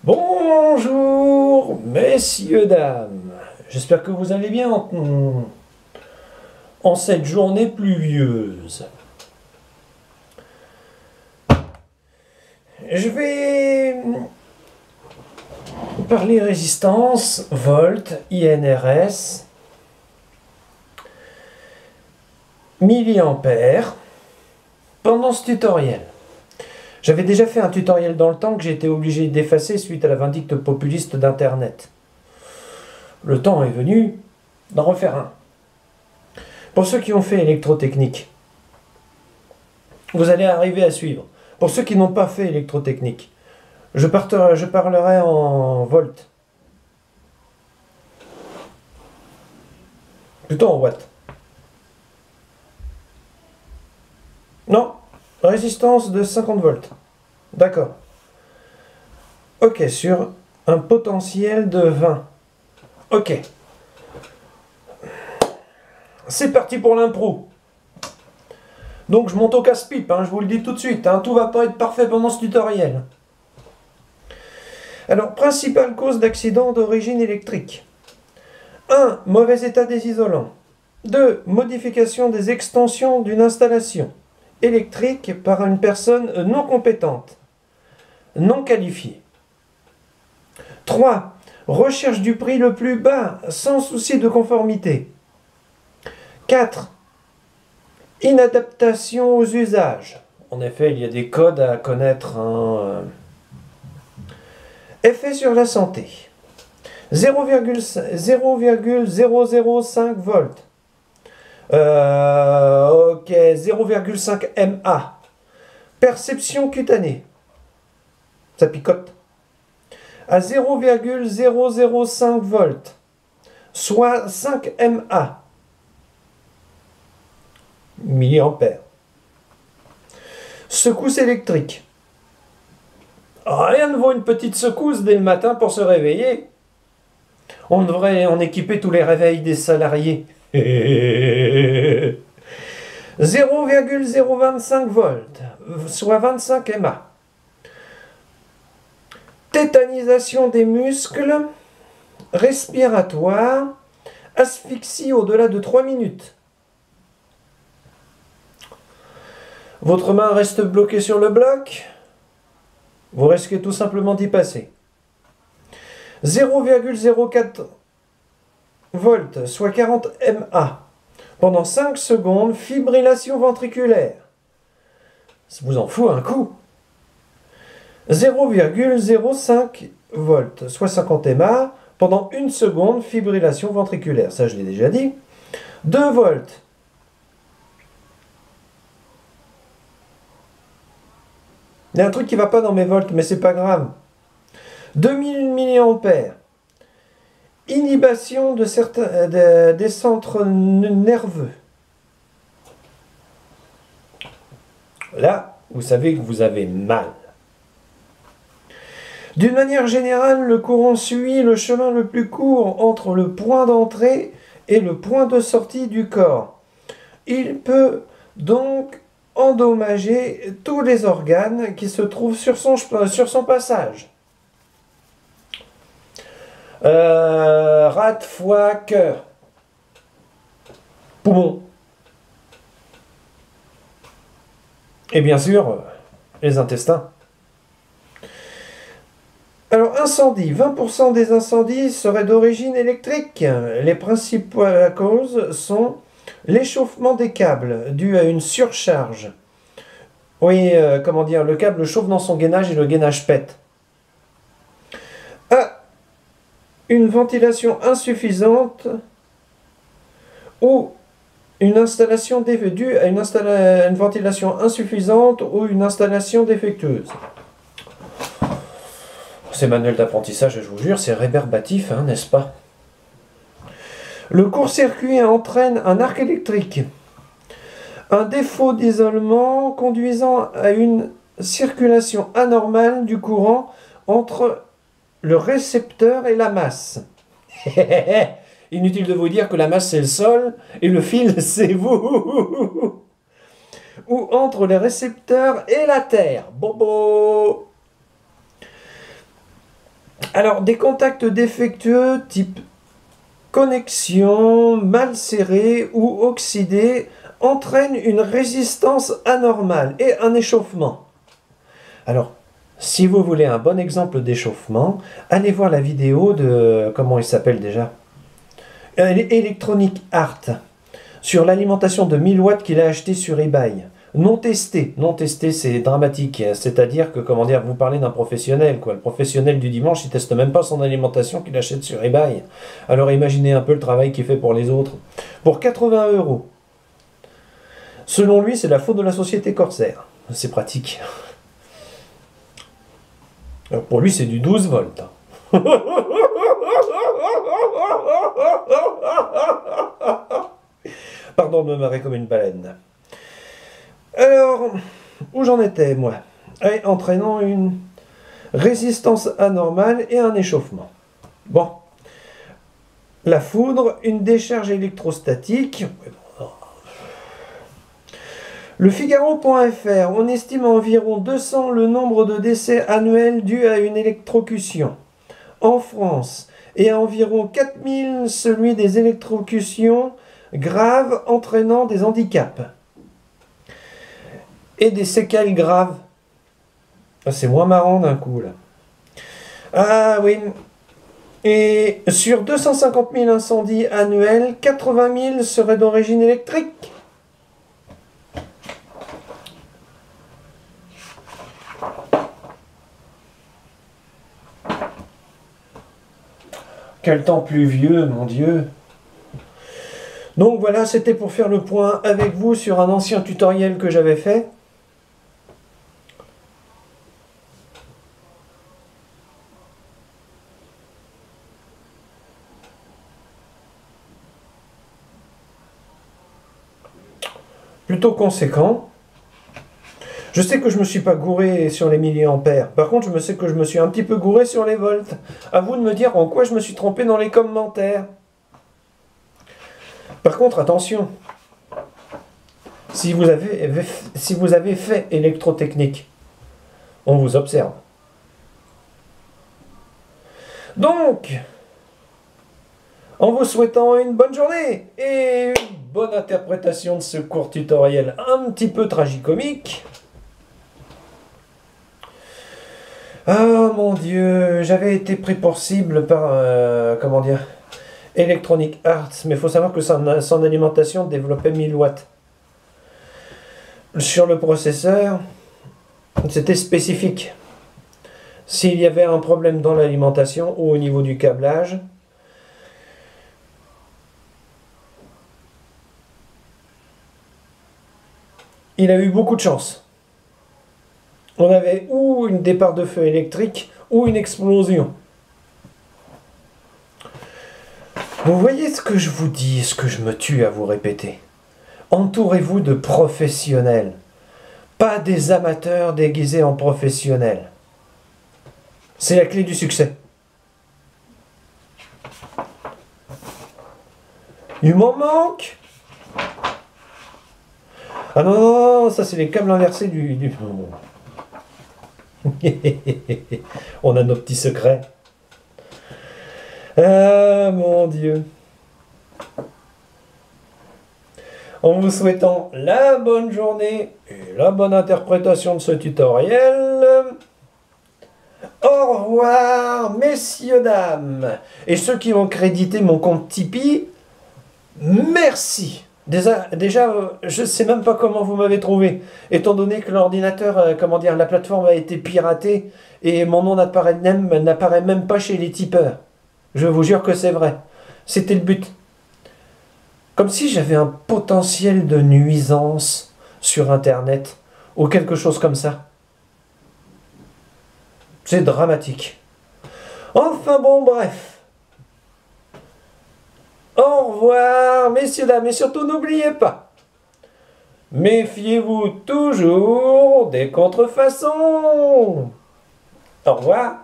Bonjour, messieurs, dames. J'espère que vous allez bien en cette journée pluvieuse. Je vais parler résistance, volt, INRS, milliampères pendant ce tutoriel. J'avais déjà fait un tutoriel dans le temps que j'ai été obligé d'effacer suite à la vindicte populiste d'Internet. Le temps est venu d'en refaire un. Pour ceux qui ont fait électrotechnique, vous allez arriver à suivre. Pour ceux qui n'ont pas fait électrotechnique, je parlerai en volt. Plutôt en watt. Non, résistance de 50 volts. D'accord. Ok, sur un potentiel de 20. Ok. C'est parti pour l'impro. Donc je monte au casse-pipe, je vous le dis tout de suite. Tout va pas être parfait pendant ce tutoriel. Alors, principale cause d'accident d'origine électrique. 1. Mauvais état des isolants. 2. Modification des extensions d'une installation électrique par une personne non compétente, non qualifiée. 3. Recherche du prix le plus bas, sans souci de conformité. 4. Inadaptation aux usages. En effet, il y a des codes à connaître. Effet sur la santé. 0,005 volts. Ok, 0,5 MA. Perception cutanée. Ça picote. À 0,005 volts, soit 5 MA. Milliampères. Secousse électrique. Rien ne vaut une petite secousse dès le matin pour se réveiller. On devrait en équiper tous les réveils des salariés. 0,025 volts, soit 25 MA. Tétanisation des muscles respiratoires, asphyxie au-delà de 3 minutes. Votre main reste bloquée sur le bloc. Vous risquez tout simplement d'y passer. 0,04 volts, soit 40 MA. Pendant 5 secondes, fibrillation ventriculaire. Ça vous en fout un coup. 0,05 volts, soit 50 MA. Pendant 1 seconde, fibrillation ventriculaire. Ça, je l'ai déjà dit. 2 volts. Il y a un truc qui ne va pas dans mes volts, mais c'est pas grave. 2000 mA. Inhibition de des centres nerveux. Là, vous savez que vous avez mal. D'une manière générale, le courant suit le chemin le plus court entre le point d'entrée et le point de sortie du corps. Il peut donc endommager tous les organes qui se trouvent sur son passage. Rate, foie, cœur, poumon. Et bien sûr, les intestins. Alors, incendie. 20% des incendies seraient d'origine électrique. Les principales causes sont l'échauffement des câbles dû à une surcharge. Oui, comment dire, le câble chauffe dans son gainage et le gainage pète. Une ventilation insuffisante ou une installation due à une ventilation insuffisante ou une installation défectueuse. Ces manuels d'apprentissage, je vous jure, c'est rébarbatif, n'est-ce pas? Le court-circuit entraîne un arc électrique. Un défaut d'isolement conduisant à une circulation anormale du courant entre le récepteur et la masse. Inutile de vous dire que la masse c'est le sol et le fil c'est vous. Ou entre les récepteurs et la Terre. Bobo. Alors, des contacts défectueux type connexion mal serrée ou oxydée entraînent une résistance anormale et un échauffement. Alors, si vous voulez un bon exemple d'échauffement, allez voir la vidéo de, comment il s'appelle déjà, Electronic Art, sur l'alimentation de 1000 watts qu'il a acheté sur eBay. Non testé c'est dramatique, c'est-à-dire que, comment dire, vous parlez d'un professionnel, quoi. Le professionnel du dimanche, il teste même pas son alimentation qu'il achète sur eBay. Alors imaginez un peu le travail qu'il fait pour les autres. Pour 80 €. Selon lui, c'est la faute de la société Corsair. C'est pratique. Alors pour lui, c'est du 12 volts. Pardon de me marrer comme une baleine. Alors, où j'en étais, moi? Entraînant une résistance anormale et un échauffement. Bon. La foudre, une décharge électrostatique. Le Figaro.fr, on estime à environ 200 le nombre de décès annuels dus à une électrocution en France et à environ 4000 celui des électrocutions graves entraînant des handicaps et des séquelles graves. C'est moins marrant d'un coup là. Ah oui. Et sur 250 000 incendies annuels, 80 000 seraient d'origine électrique. Quel temps pluvieux, mon Dieu. Donc voilà, c'était pour faire le point avec vous sur un ancien tutoriel que j'avais fait. Plutôt conséquent. Je sais que je ne me suis pas gouré sur les milliampères. Par contre, je sais que je me suis un petit peu gouré sur les volts. À vous de me dire en quoi je me suis trompé dans les commentaires. Par contre, attention. Si vous avez fait électrotechnique, on vous observe. Donc, en vous souhaitant une bonne journée et une bonne interprétation de ce court tutoriel un petit peu tragicomique. Ah mon Dieu, j'avais été pris pour cible par, comment dire, Electronic Arts, mais il faut savoir que son alimentation développait 1000 watts. Sur le processeur, c'était spécifique. S'il y avait un problème dans l'alimentation ou au niveau du câblage, il a eu beaucoup de chance. On avait ou une départ de feu électrique ou une explosion. Vous voyez ce que je vous dis, ce que je me tue à vous répéter. Entourez-vous de professionnels, pas des amateurs déguisés en professionnels. C'est la clé du succès. Il m'en manque. Ah non, non, non, ça c'est les câbles inversés du... On a nos petits secrets. Ah mon Dieu. En vous souhaitant la bonne journée et la bonne interprétation de ce tutoriel. Au revoir, messieurs, dames. Et ceux qui ont crédité mon compte Tipeee, merci. Déjà, je ne sais même pas comment vous m'avez trouvé, étant donné que l'ordinateur, comment dire, la plateforme a été piratée et mon nom n'apparaît même pas chez les tipeurs. Je vous jure que c'est vrai. C'était le but. Comme si j'avais un potentiel de nuisance sur Internet ou quelque chose comme ça. C'est dramatique. Enfin bon, bref. Au revoir, messieurs, dames, et surtout n'oubliez pas, méfiez-vous toujours des contrefaçons. Au revoir.